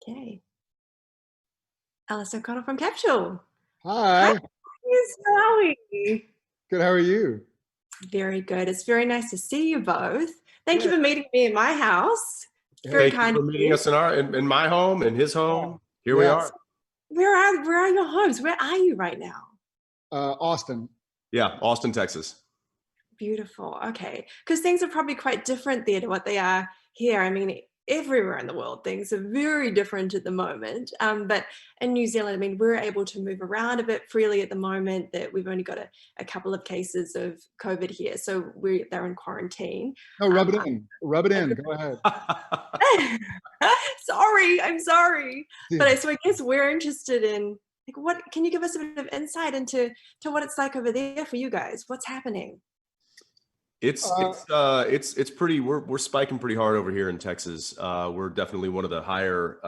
Okay. Alice O'Connell from Capsule. Hi, Hi, yes, how are we? good. How are you? Very good. It's very nice to see you both. Thank you Yeah. for meeting me in my house. Very Hey, Thank you kind for of meeting you. us in my home, in his home. Here we yes, are. Where are your homes? Where are you right now? Austin. Yeah, Austin, Texas. Beautiful. Okay. Because things are probably quite different there to what they are here. I mean, everywhere in the world, things are very different at the moment. But in New Zealand, I mean, we're able to move around a bit freely at the moment that we've only got a couple of cases of COVID here. So they're in quarantine. No, rub it in. Rub it in. Go ahead. Sorry, I'm sorry. Yeah. But so I guess we're interested in like what can you give us a bit of insight into what it's like over there for you guys? What's happening? It's pretty. We're spiking pretty hard over here in Texas. We're definitely one of the higher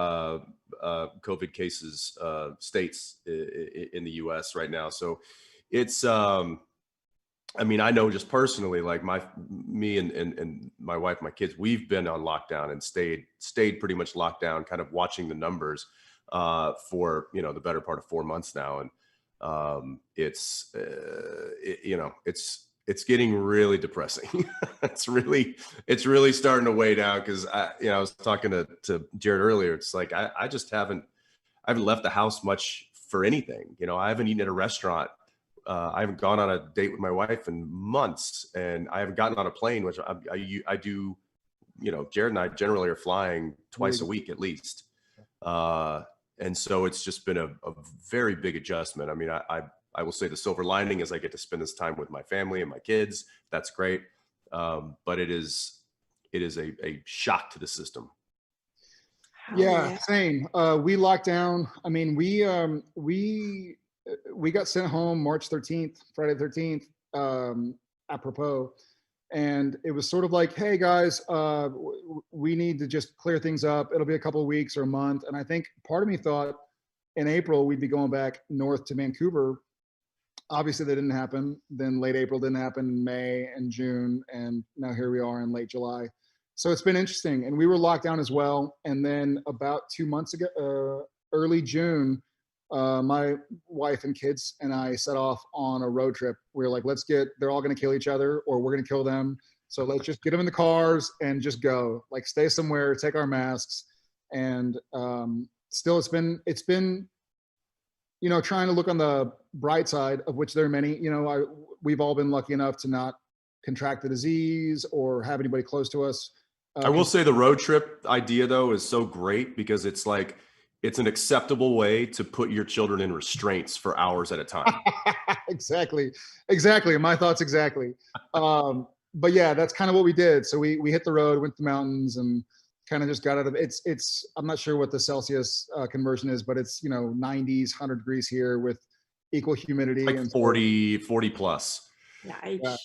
COVID cases states in the U.S. right now. So it's. I mean, I know just personally, like me and my wife, my kids, we've been on lockdown and stayed pretty much locked down, kind of watching the numbers for the better part of 4 months now, and it's getting really depressing. it's really starting to weigh down because I was talking to Jared earlier. It's like I just I haven't left the house much for anything. I haven't eaten at a restaurant. I haven't gone on a date with my wife in months, and I haven't gotten on a plane, which I do. Jared and I generally are flying twice a week at least. And so it's just been a very big adjustment. I mean, I will say the silver lining is I get to spend this time with my family and my kids. That's great. But it is a shock to the system. Yeah, same. We locked down. I mean, we got sent home March 13th, Friday the 13th, apropos. And it was sort of like, hey guys, we need to just clear things up. It'll be a couple of weeks or a month. And I think part of me thought in April, we'd be going back north to Vancouver. Obviously that didn't happen. Then late April didn't happen, in May and June. And now here we are in late July. So it's been interesting. And we were locked down as well. And then about 2 months ago, early June, my wife and kids and I set off on a road trip. We were like, they're all going to kill each other or we're going to kill them. So let's just get them in the cars and just go, like stay somewhere, take our masks. And still it's been, trying to look on the bright side, of which there are many. We've all been lucky enough to not contract the disease or have anybody close to us. I will say the road trip idea though is so great because it's like, it's an acceptable way to put your children in restraints for hours at a time. Exactly. My thoughts exactly. But yeah, that's kind of what we did. So we hit the road, went to the mountains, and kind of just got out of it's I'm not sure what the Celsius conversion is, but it's 90s, 100 degrees here with equal humidity, like and 40 plus. Yeah.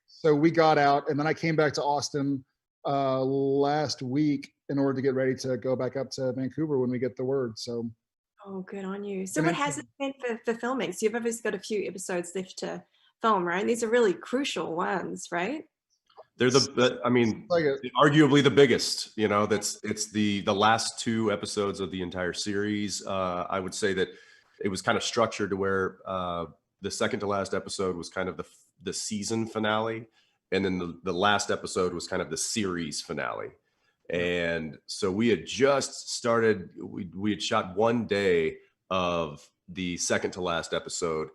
So we got out, and then I came back to Austin last week in order to get ready to go back up to Vancouver when we get the word. So oh, good on you. So what has it been for filming? So you've obviously got a few episodes left to film, right? And these are really crucial ones, right? They're arguably the biggest. It's the last 2 episodes of the entire series. I would say that it was kind of structured to where the second to last episode was kind of the season finale, and then the last episode was kind of the series finale. And so we had just started. We had shot 1 day of the second to last episode,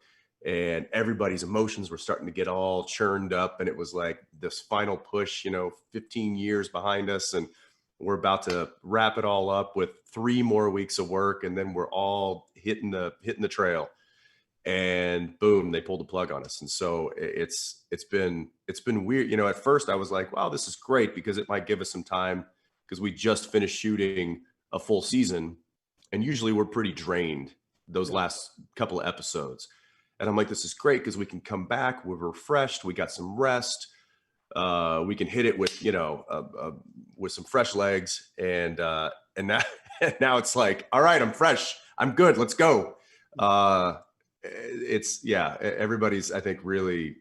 and everybody's emotions were starting to get all churned up, and it was like this final push, 15 years behind us, and we're about to wrap it all up with 3 more weeks of work, and then we're all hitting the trail, and boom, they pulled the plug on us. And so it's been weird. At first I was like, wow, this is great because it might give us some time, because we just finished shooting a full season, and usually we're pretty drained those last couple of episodes. And I'm like, this is great because we can come back, we're refreshed, we got some rest, we can hit it with with some fresh legs, and now now it's like, all right, I'm fresh, I'm good, let's go. Everybody's, I think, really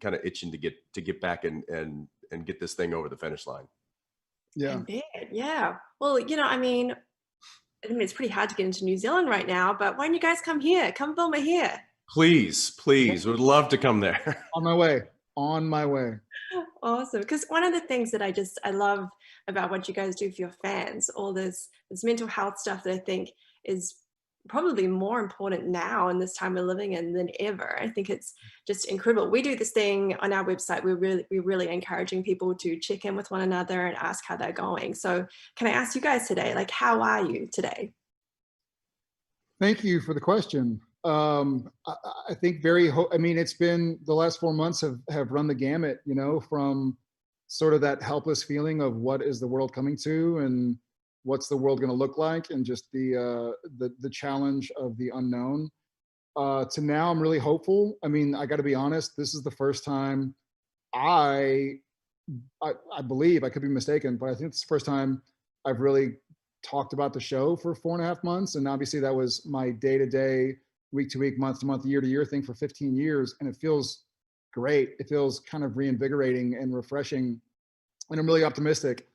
kind of itching to get back and get this thing over the finish line. Yeah. I bet, yeah. Well, I mean, I mean, it's pretty hard to get into New Zealand right now, but why don't you guys come here? Come film it here. Please, please, would love to come there. On my way. On my way. Awesome. Because one of the things that I love about what you guys do for your fans, all this mental health stuff that I think is probably more important now in this time we're living in than ever. I think it's just incredible. We do this thing on our website. We're really encouraging people to check in with one another and ask how they're going. So can I ask you guys today, like, how are you today? Thank you for the question. I think I mean, it's been the last 4 months have run the gamut, you know, from sort of that helpless feeling of what is the world coming to and what's the world going to look like, and just the challenge of the unknown, to now I'm really hopeful. I mean, I got to be honest, this is the first time I believe, I could be mistaken, but I think it's the first time I've really talked about the show for 4.5 months. And obviously that was my day-to-day, week-to-week, month-to-month, year-to-year thing for 15 years. And it feels great. It feels kind of reinvigorating and refreshing. And I'm really optimistic.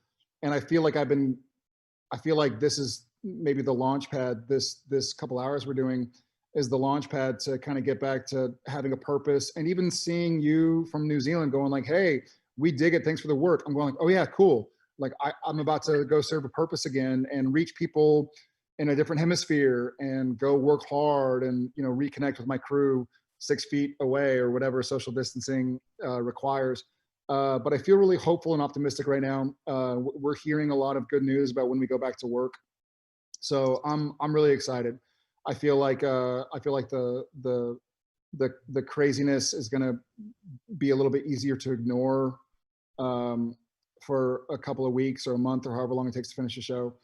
And I feel like this is maybe the launch pad. This couple hours we're doing is the launch pad to kind of get back to having a purpose. And even seeing you from New Zealand going like, hey, we dig it, thanks for the work. I'm going like, oh yeah, cool. Like I'm about to go serve a purpose again and reach people in a different hemisphere and go work hard and, you know, reconnect with my crew 6 feet away or whatever social distancing requires. But I feel really hopeful and optimistic right now. We're hearing a lot of good news about when we go back to work. So I'm really excited. I feel like the craziness is going to be a little bit easier to ignore for a couple of weeks or a month or however long it takes to finish the show.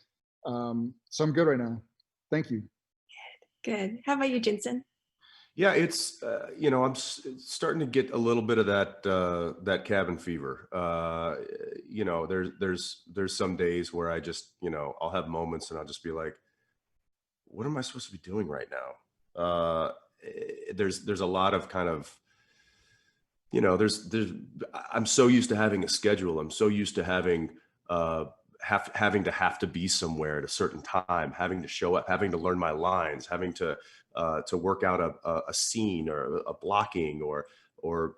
So I'm good right now. Thank you. Good. How about you, Jensen? Yeah, it's you know, I'm starting to get a little bit of that cabin fever. You know, there's some days where I just, you know, I'll have moments and I'll just be like, what am I supposed to be doing right now? There's a lot of kind of, you know, I'm so used to having a schedule. I'm so used to having having to be somewhere at a certain time, having to show up, having to learn my lines, having to work out a scene or a blocking, or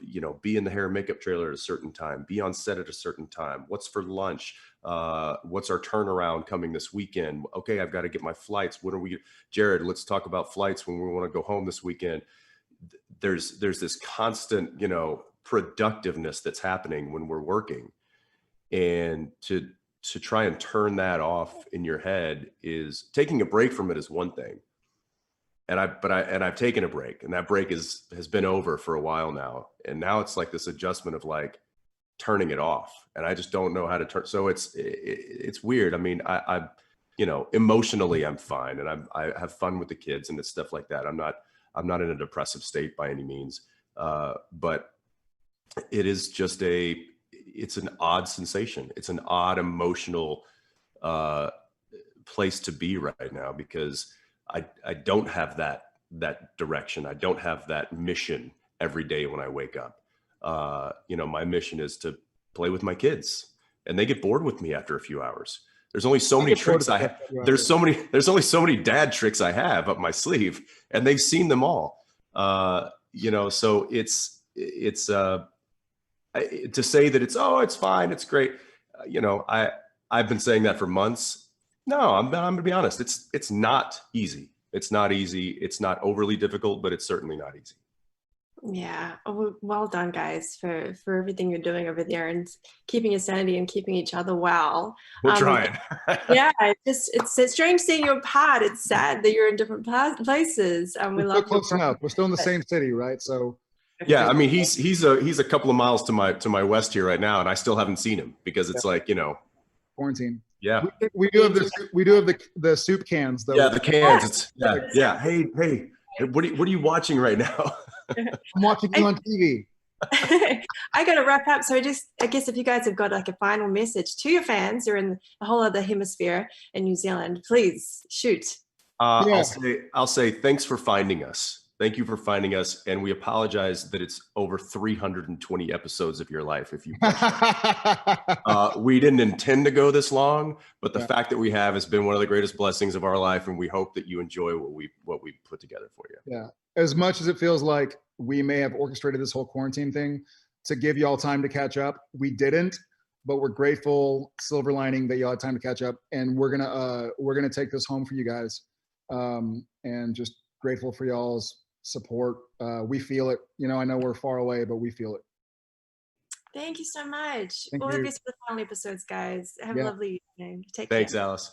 you know, be in the hair and makeup trailer at a certain time, be on set at a certain time. What's for lunch? What's our turnaround coming this weekend? Okay, I've got to get my flights. When are we, Jared? Let's talk about flights when we want to go home this weekend. There's this constant, you know, productiveness that's happening when we're working, and to try and turn that off in your head is taking a break from it is one thing. And I've taken a break, and that break has been over for a while now. And now it's like this adjustment of like turning it off, and I just don't know how to turn. So it's weird. I mean, I you know, emotionally I'm fine, and I have fun with the kids and it's stuff like that. I'm not in a depressive state by any means. But it is just it's an odd sensation. It's an odd emotional place to be right now, because I don't have that direction. I don't have that mission every day when I wake up. You know, my mission is to play with my kids, and they get bored with me after a few hours. There's only so many tricks I have. There's only so many dad tricks I have up my sleeve, and they've seen them all. You know, so it's to say that it's fine, it's great. You know, I've been saying that for months. No, I'm gonna be honest. It's not easy. It's not easy. It's not overly difficult, but it's certainly not easy. Yeah. Oh, well done, guys, for everything you're doing over there and keeping your sanity and keeping each other well. We're trying. Yeah, it's strange seeing you apart. It's sad that you're in different places. We We're love still close enough. We're still in the same city, right? So yeah, I mean, he's a couple of miles to my west here right now, and I still haven't seen him because it's like, you know, quarantine. Yeah, we do have the soup cans though. Yeah, the cans. It's yeah. Hey, what are you watching right now? I'm watching you on TV. I got to wrap up. So I guess if you guys have got like a final message to your fans, you're in the whole other hemisphere in New Zealand, please shoot. I'll say thanks for finding us. Thank you for finding us, and we apologize that it's over 320 episodes of your life. If you, we didn't intend to go this long, but the fact that we have has been one of the greatest blessings of our life, and we hope that you enjoy what we put together for you. Yeah, as much as it feels like we may have orchestrated this whole quarantine thing to give y'all time to catch up, we didn't. But we're grateful, silver lining, that y'all had time to catch up, and we're gonna take this home for you guys, and just grateful for y'all's support. We feel it. You know, I know we're far away, but we feel it. Thank you so much. Thank All the you. best for the final episodes, guys. Have a lovely evening. Take care. Thanks, Alice.